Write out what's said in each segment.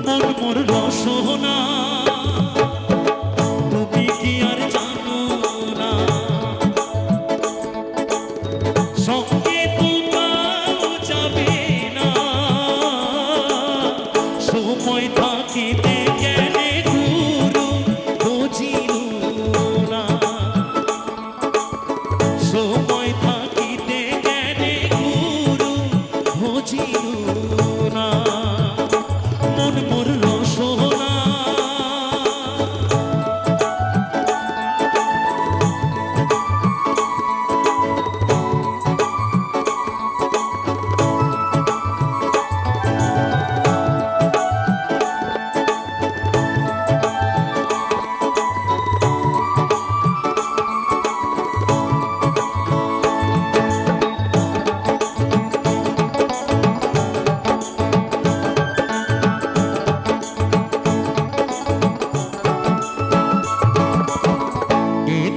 মন মোর রসনা তুমি কি আর জানো না সঙ্গে তোমাও যাবে না সময় থাকিতে জ্ঞানে গুরু বুঝিল না সময় থাকিতে জ্ঞানে গুরু বুঝিল না মন মোর রসনা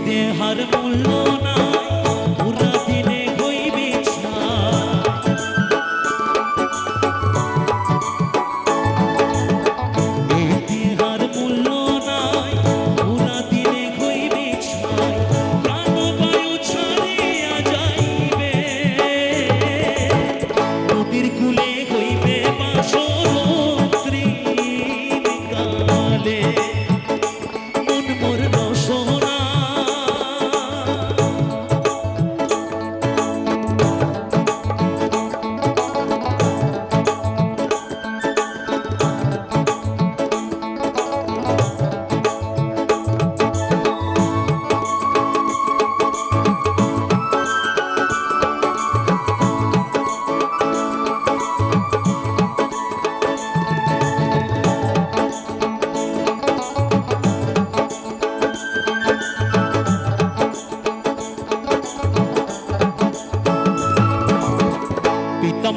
দেহার মূল্য নাই পুরা দিনে হইবে দেহার মূল্য নাই পুরা দিনে হইবে প্রাণবায়ু ছাড়িয়া যাইবে নদীর কূলে হইবে বাসরী কালে মন মোর রসনা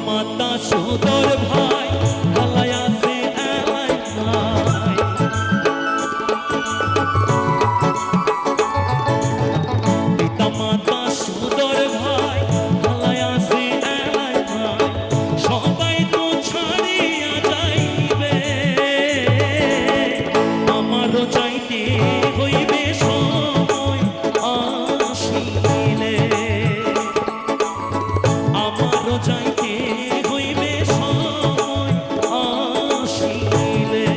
মাতা সুদর ভাই ঢালাই আছে এলাই ভাই পিতা মাতা সুদর ভাই ঢালাই আছে এলাই ভাই সবাই তো ছাড়িয়া যাইবে আমারও যাইতে হইবে সময় আসিলে আমারও যাইতে হইবে সময় আসিলে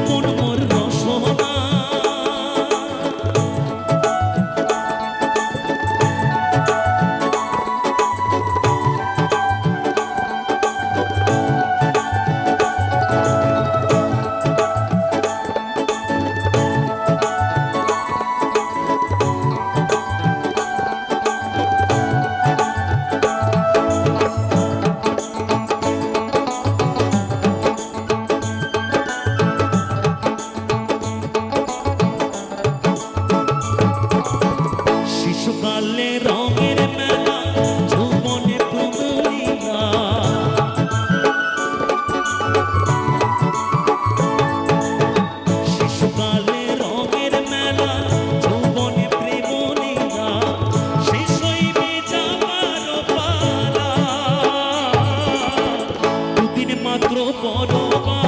মন মোর রসনা শিশুকালে রঙের মেলা যৌবনে প্রমলিকা শিশুকালে রঙের মেলা যৌবনে প্রেমলীলা শেষ হইবে যাবার পালা দুদিন মাত্র পরবা